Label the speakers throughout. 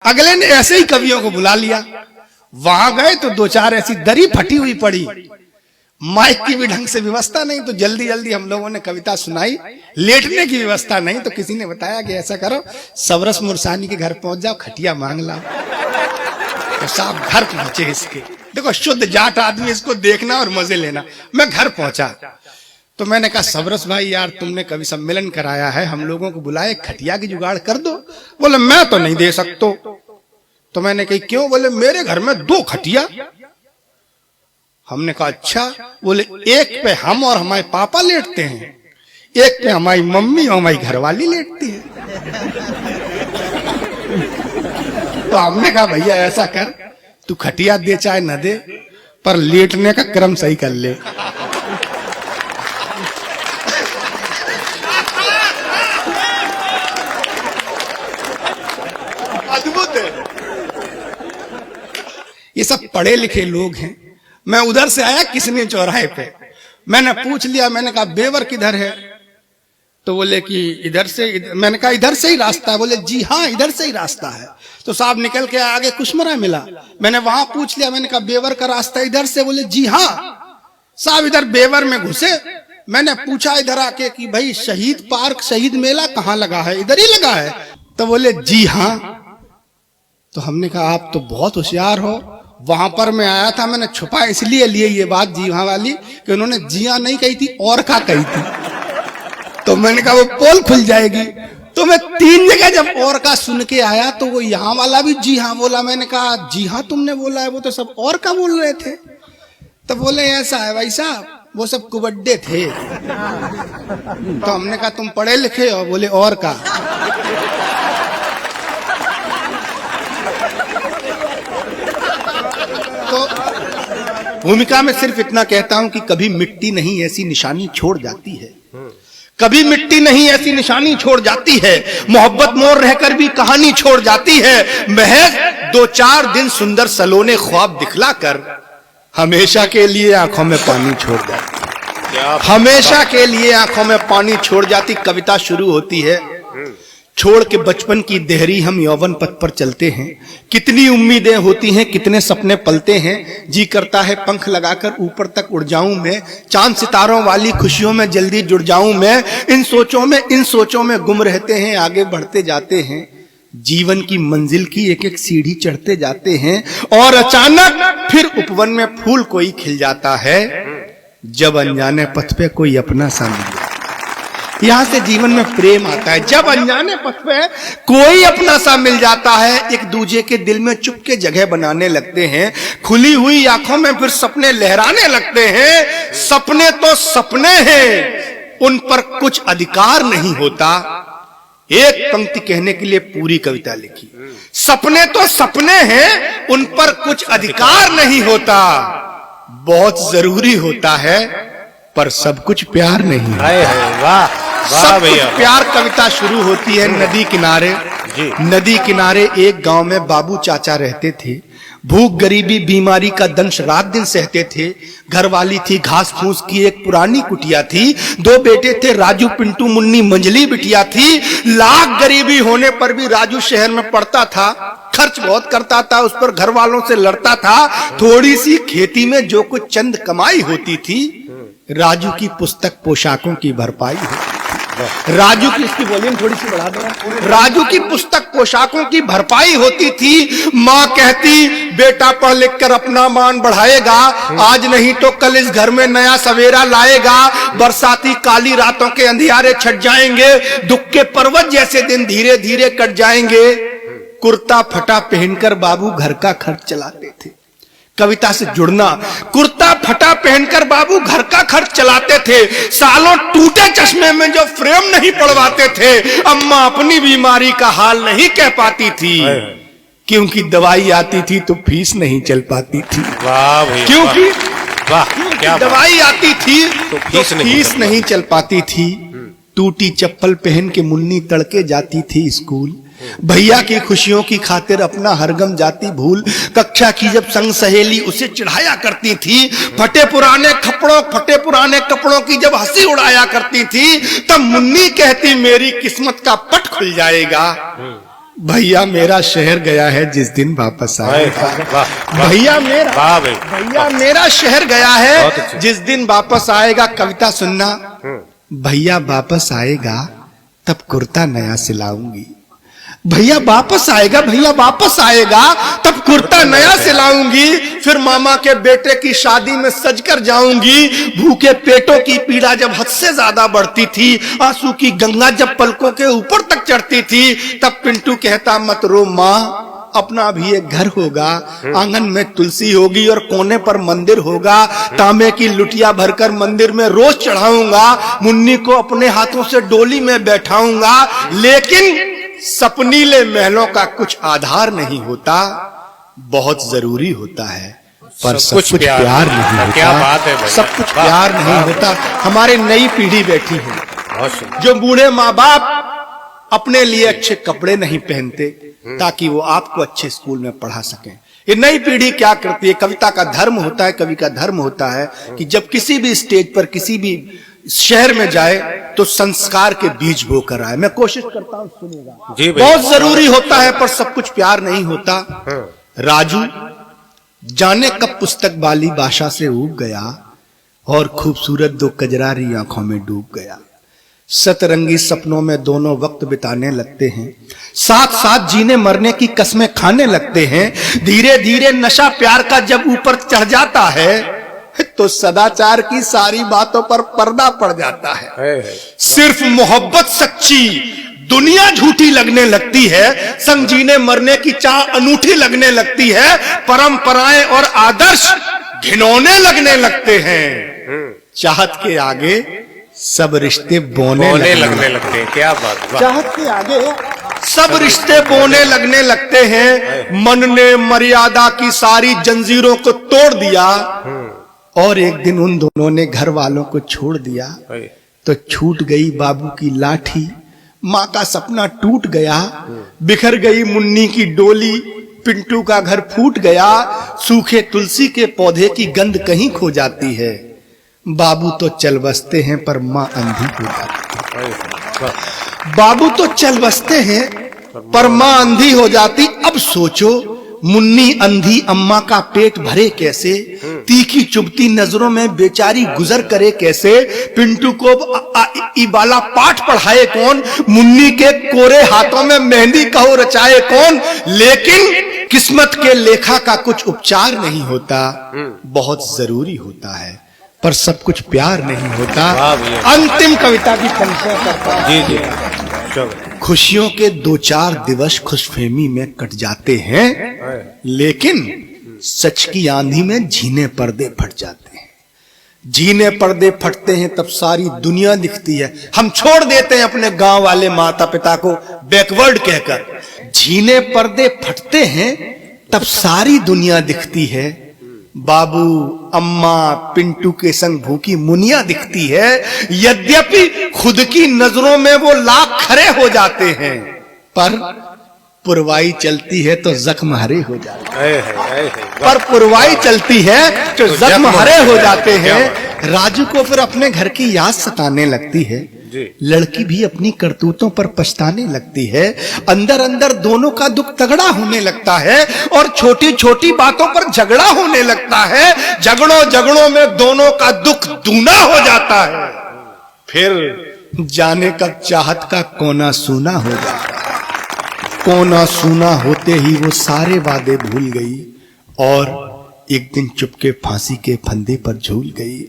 Speaker 1: अगले ने ऐसे ही कवियों को बुला लिया। वहां गए तो दो चार ऐसी दरी फटी हुई पड़ी, माइक की भी ढंग से व्यवस्था नहीं, तो जल्दी जल्दी हम लोगों ने कविता सुनाई। लेटने की व्यवस्था नहीं, तो किसी ने बताया कि ऐसा करो, सबरस मुरसानी के घर पहुंच जाओ, खटिया मांग लाओ। तो साहब घर पहुंचे इसके, देखो शुद्ध जाट आदमी, इसको देखना और मजे लेना। मैं घर पहुंचा तो मैंने कहा सबरस भाई यार, तुमने कवि सम्मेलन कराया है, हम लोगों को बुलाए, खटिया की जुगाड़ कर दो। बोले मैं तो नहीं दे सकता। तो मैंने कही क्यों? बोले मेरे घर में 2 खटिया। हमने कहा अच्छा। बोले एक पे हम और हमारे पापा लेटते हैं, एक पे हमारी मम्मी और हमारी घरवाली लेटती है। तो हमने कहा भैया ऐसा कर, तू खटिया दे चाहे न दे, पर लेटने का क्रम सही कर ले। अद्भुत है। ये सब पढ़े लिखे लोग हैं। मैं उधर से आया किसने चौराहे पे, मैंने पूछ लिया, मैंने कहा बेवर किधर है? तो बोले कि इधर से। मैंने कहा इधर से ही रास्ता है? बोले जी हाँ इधर से ही रास्ता है। तो साहब निकल के आगे कुशमरा मिला, मैंने वहां पूछ लिया, मैंने कहा बेवर का रास्ता इधर से? बोले जी हाँ। साहब इधर बेवर में घुसे, मैंने पूछा इधर आके कि भाई शहीद पार्क, शहीद मेला कहाँ लगा है? इधर ही लगा है? तो बोले जी हाँ। तो हमने कहा आप तो बहुत होशियार हो, वहां पर मैं आया था, मैंने छुपा इसलिए लिए ये बात जी हाँ वाली कि उन्होंने जी हाँ नहीं कही थी और का कही थी। तो मैंने कहा वो पोल खुल जाएगी। तो मैं 3 जगह जब और का सुन के आया तो वो यहाँ वाला भी जी हाँ बोला। मैंने कहा जी हाँ तुमने बोला है, वो तो सब और का बोल रहे थे। तो बोले ऐसा है भाई साहब, वो सब कुबड्डे थे। तो हमने कहा तुम पढ़े लिखे हो? बोले और का। तो भूमिका में सिर्फ इतना कहता हूं कि कभी मिट्टी नहीं ऐसी निशानी छोड़ जाती है, कभी मिट्टी नहीं ऐसी निशानी छोड़ जाती है, मोहब्बत मोर रहकर भी कहानी छोड़ जाती है। महज 2-4 दिन सुंदर सलोने ख्वाब दिखलाकर हमेशा के लिए आंखों में पानी छोड़ जाती, हमेशा के लिए आंखों में पानी छोड़ जाती। कविता शुरू होती है, छोड़ के बचपन की देहरी हम यौवन पथ पर चलते हैं, कितनी उम्मीदें होती हैं, कितने सपने पलते हैं, जी करता है पंख लगाकर ऊपर तक उड़ जाऊं मैं, चांद सितारों वाली खुशियों में जल्दी जुड़ जाऊं मैं, इन सोचों में गुम रहते हैं, आगे बढ़ते जाते हैं, जीवन की मंजिल की एक एक सीढ़ी चढ़ते जाते हैं, और अचानक फिर उपवन में फूल कोई खिल जाता है, जब अनजाने पथ पे कोई अपना सा मिले। यहां से जीवन में प्रेम आता है, जब अनजाने पथ पे कोई अपना सा मिल जाता है, एक दूजे के दिल में चुपके जगह बनाने लगते हैं, खुली हुई आंखों में फिर सपने लहराने लगते हैं। सपने तो सपने हैं, उन पर कुछ अधिकार नहीं होता। एक पंक्ति कहने के लिए पूरी कविता लिखी। सपने तो सपने हैं, उन पर कुछ अधिकार नहीं होता, बहुत जरूरी होता है पर सब कुछ प्यार नहीं।
Speaker 2: वाह
Speaker 1: सब कुछ प्यार। कविता शुरू होती है नदी किनारे। नदी किनारे एक गांव में बाबू चाचा रहते थे। भूख गरीबी बीमारी का दंश रात दिन सहते थे। घरवाली थी घास फूस की एक पुरानी कुटिया थी। 2 बेटे थे राजू पिंटू मुन्नी मंजली बिटिया थी। लाख गरीबी होने पर भी राजू शहर में पढ़ता था, खर्च बहुत करता था, उस पर घर वालों से लड़ता था। थोड़ी सी खेती में जो कुछ चंद कमाई होती थी, राजू की पुस्तक पोशाकों की भरपाई होती। राजू की, इसकी वॉल्यूम थोड़ी सी बढ़ा दो। राजू की पुस्तक पोशाकों की भरपाई होती थी। माँ कहती बेटा पढ़ लिख कर अपना मान बढ़ाएगा, आज नहीं तो कल इस घर में नया सवेरा लाएगा। बरसाती काली रातों के अंधियारे छट जाएंगे, दुख के पर्वत जैसे दिन धीरे धीरे कट जाएंगे। कुर्ता फटा पहनकर बाबू घर का खर्च चलाते थे। कविता से जुड़ना, कुर्ता फटा पहनकर बाबू घर का खर्च चलाते थे। सालों टूटे चश्मे में जो फ्रेम नहीं पड़वाते थे, अम्मा अपनी बीमारी का हाल नहीं कह पाती थी, क्योंकि दवाई आती थी तो फीस नहीं चल पाती थी।
Speaker 2: वाह भैया,
Speaker 1: क्योंकि
Speaker 2: क्या
Speaker 1: दवाई आती थी तो फीस नहीं चल पाती थी। टूटी चप्पल पहन के मुन्नी तड़के जाती थी स्कूल। भैया की खुशियों की खातिर अपना हरगम जाती भूल। कक्षा की जब संग सहेली उसे चिढ़ाया करती थी। फटे पुराने कपड़ों की जब हंसी उड़ाया करती थी, तब मुन्नी कहती मेरी किस्मत का पट खुल जाएगा। भैया मेरा शहर गया है जिस दिन वापस आएगा।
Speaker 2: वाह
Speaker 1: भैया मेरा
Speaker 2: वाह भाई,
Speaker 1: भैया मेरा शहर गया
Speaker 2: बहुत
Speaker 1: है
Speaker 2: अच्छी।
Speaker 1: जिस दिन वापस आएगा। कविता सुनना, भैया वापस आएगा तब कुर्ता नया सिलाऊंगी। भैया वापस आएगा, भैया वापस आएगा तब कुर्ता नया सिलाऊंगी। फिर मामा के बेटे की शादी में सजकर जाऊंगी। भूखे पेटों की पीड़ा जब हद से ज्यादा बढ़ती थी, आंसू की गंगा जब पलकों के ऊपर तक चढ़ती थी, तब पिंटू कहता मत रो माँ, अपना भी एक घर होगा, आंगन में तुलसी होगी और कोने पर मंदिर होगा। तांबे की लुटिया भरकर मंदिर में रोज चढ़ाऊंगा। मुन्नी को अपने हाथों से डोली में बैठाऊंगा। लेकिन सपनीले महलों का कुछ आधार नहीं होता, बहुत जरूरी होता है, पर सब कुछ प्यार नहीं होता।
Speaker 2: क्या बात है भाई,
Speaker 1: सब कुछ
Speaker 2: वाह,
Speaker 1: प्यार नहीं
Speaker 2: वाह।
Speaker 1: होता। हमारे नई पीढ़ी बैठी है,
Speaker 2: बहुत सुंदर।
Speaker 1: जो बूढ़े माँ बाप अपने लिए अच्छे कपड़े नहीं पहनते ताकि वो आपको अच्छे स्कूल में पढ़ा सकें। ये नई पीढ़ी क्या करती है? कविता का धर्म होता है, कवि का धर्म होता है कि जब किसी भी स्टेज पर, किसी भी शहर में जाए तो संस्कार के बीज बोकर आए। मैं कोशिश करता हूं, सुनेगा।
Speaker 2: जी भाई,
Speaker 1: बहुत जरूरी होता है, पर सब कुछ प्यार नहीं होता। राजू जाने कब पुस्तक वाली भाषा से ऊब गया और खूबसूरत दो कजरारी आंखों में डूब गया। सतरंगी सपनों में दोनों वक्त बिताने लगते हैं, साथ साथ जीने मरने की कस्में खाने लगते हैं। धीरे धीरे नशा प्यार का जब ऊपर चढ़ जाता है तो सदाचार की सारी बातों पर पर्दा पड़ जाता है। सिर्फ मोहब्बत सच्ची, दुनिया झूठी लगने लगती है। संग जीने मरने की चाह अनूठी लगने लगती है। परंपराएं और आदर्श घिनौने लगने लगते हैं। चाहत के आगे सब रिश्ते बोने
Speaker 2: लगने लगते हैं। क्या बात, वाह।
Speaker 1: चाहत के आगे सब रिश्ते बोने लगने लगते हैं। मन ने मर्यादा की सारी जंजीरों को तोड़ दिया और एक दिन उन दोनों ने घर वालों को छोड़ दिया तो छूट गई बाबू की लाठी, माँ का सपना टूट गया, बिखर गई मुन्नी की डोली, पिंटू का घर फूट गया। सूखे तुलसी के पौधे की गंध कहीं खो जाती है। बाबू तो चल बसते हैं पर माँ अंधी हो जाती है। बाबू तो चल बसते हैं पर माँ अंधी हो जाती। अब सोचो, मुन्नी अंधी अम्मा का पेट भरे कैसे? तीखी चुभती नजरों में बेचारी गुजर करे कैसे? पिंटू को इबाला पाठ पढ़ाए कौन? मुन्नी के कोरे हाथों में मेहंदी कहो रचाए कौन? लेकिन किस्मत के लेखा का कुछ उपचार नहीं होता, बहुत जरूरी होता है, पर सब कुछ प्यार नहीं होता। अंतिम कविता की पंक्तियां करता हूं।
Speaker 2: जी जी, चलो।
Speaker 1: खुशियों के 2-4 दिवस खुशफहमी में कट जाते हैं, लेकिन सच की आंधी में झीने पर्दे फट जाते हैं। झीने पर्दे फटते हैं तब सारी दुनिया दिखती है। हम छोड़ देते हैं अपने गांव वाले माता पिता को बैकवर्ड कहकर। झीने पर्दे फटते हैं तब सारी दुनिया दिखती है। बाबू, अम्मा, पिंटू के संग भूखी मुनिया दिखती है। यद्यपि खुद की नजरों में वो लाख खरे हो जाते हैं, पर पुरवाई चलती है तो जख्म हरे हो जाते हैं। पर पुरवाई चलती है तो जख्म हरे हो जाते हैं। राजू को फिर अपने घर की याद सताने लगती है। लड़की भी अपनी करतूतों पर पछताने लगती है। अंदर अंदर दोनों का दुख तगड़ा होने लगता है और छोटी छोटी बातों पर झगड़ा होने लगता है। झगड़ों में दोनों का दुख दूना हो जाता है। फिर जाने कब चाहत का कोना सूना हो जाता है। कोना सूना होते ही वो सारे वादे भूल गई और एक दिन चुपके फांसी के फंदे पर झूल गई।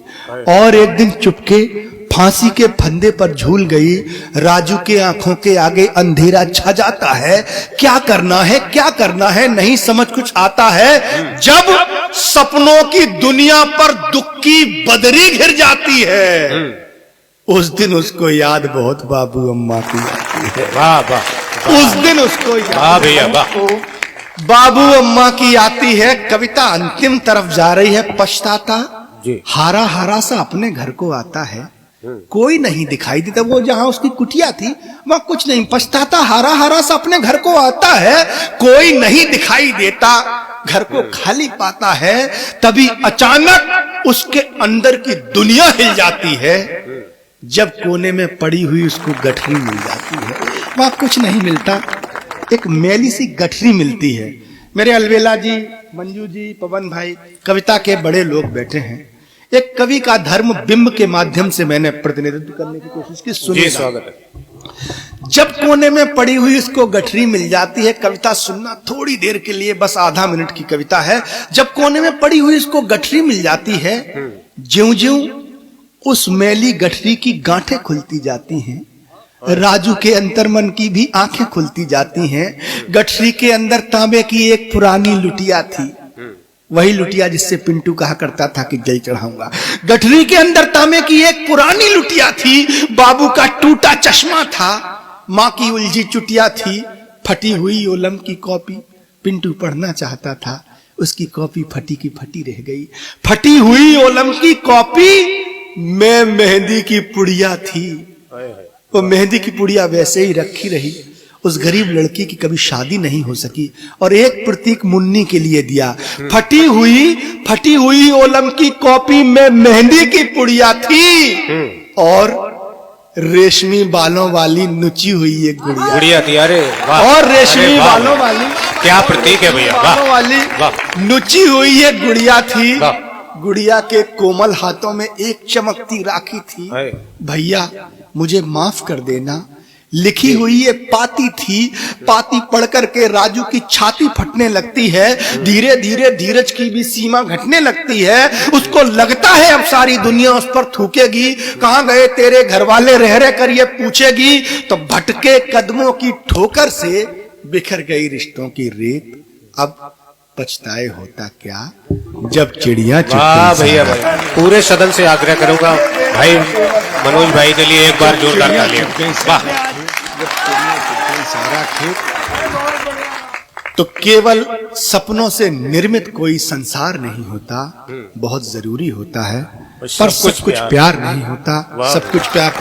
Speaker 1: और एक दिन चुपके फांसी के फंदे पर झूल गई। राजू के आंखों के आगे अंधेरा छा जाता है। क्या करना है, क्या करना है, नहीं समझ कुछ आता है। जब सपनों की दुनिया पर दुख की बदरी घिर जाती है, उस दिन उसको याद बहुत बाबू अम्मा की आती है।
Speaker 2: वाह वाह,
Speaker 1: उस दिन उसको
Speaker 2: वाह भैया, वाह।
Speaker 1: बाबू अम्मा की आती है। कविता अंतिम तरफ जा रही है। पछताता हारा हारा सा अपने घर को आता है। कोई नहीं दिखाई देता। वो जहां उसकी कुटिया थी वहां कुछ नहीं। पछताता हारा हारा सा अपने घर को आता है। कोई नहीं दिखाई देता, घर को खाली पाता है। तभी अचानक उसके अंदर की दुनिया हिल जाती है। जब कोने में पड़ी हुई उसको गठरी मिल जाती है। वहां कुछ नहीं मिलता, एक मैली सी गठरी मिलती है। मेरे अलवेला जी, मंजू जी, पवन भाई, कविता के बड़े लोग बैठे हैं। एक कवि का धर्म बिंब के माध्यम से मैंने प्रतिनिधित्व करने की कोशिश की।
Speaker 2: जी
Speaker 1: सुनिए,
Speaker 2: स्वागत है।
Speaker 1: जब कोने में पड़ी हुई इसको गठरी मिल जाती है, कविता सुनना थोड़ी देर के लिए, बस आधा मिनट की कविता है। जब कोने में पड़ी हुई इसको गठरी मिल जाती है, ज्यों-ज्यों उस मैली गठरी की गांठें खुलती जाती हैं, राजू के अंतर्मन की भी आंखें खुलती जाती हैं। गठरी के अंदर तांबे की एक पुरानी लुटिया थी, वही लुटिया जिससे पिंटू कहा करता था कि जल चढ़ाऊंगा। गठरी के अंदर तांबे की एक पुरानी लुटिया थी, बाबू का टूटा चश्मा था, माँ की उलझी चुटिया थी, फटी हुई ओलम की कॉपी। पिंटू पढ़ना चाहता था, उसकी कॉपी फटी की फटी रह गई। फटी हुई ओलम की कॉपी में मेहंदी की पुड़िया थी, वो मेहंदी की पुड़िया वैसे ही रखी रही। उस गरीब लड़की की कभी शादी नहीं हो सकी और एक प्रतीक मुन्नी के लिए दिया। फटी हुई ओलम की कॉपी में मेहंदी की पुड़िया थी और रेशमी बालों वाली नुची हुई एक गुड़िया
Speaker 2: थी। अरे वाह,
Speaker 1: और रेशमी बालों वाली,
Speaker 2: क्या प्रतीक है भैया,
Speaker 1: बालों वाली नुची हुई एक गुड़िया थी।
Speaker 2: वाह।
Speaker 1: गुड़िया के कोमल हाथों में एक चमकती राखी थी। भैया मुझे माफ कर देना, लिखी हुई ये पाती थी। पाती पढ़ करके राजू की छाती फटने लगती है। धीरे धीरे धीरज की भी सीमा घटने लगती है। उसको लगता है अब सारी दुनिया उस पर थूकेगी, कहां गए तेरे घर वाले, रह रह कर ये पूछेगी। तो भटके कदमों की ठोकर से बिखर गई रिश्तों की रेत। अब पछताए होता क्या जब चिड़िया
Speaker 2: वाह भैया भाई, पूरे सदन से आग्रह करूंगा भाई मनोज भाई के लिए एक बार जोरदार तालियां। वाह।
Speaker 1: सारा खेत तो केवल सपनों से निर्मित कोई संसार नहीं होता, बहुत जरूरी होता है, पर सब कुछ प्यार नहीं होता। सब कुछ प्यार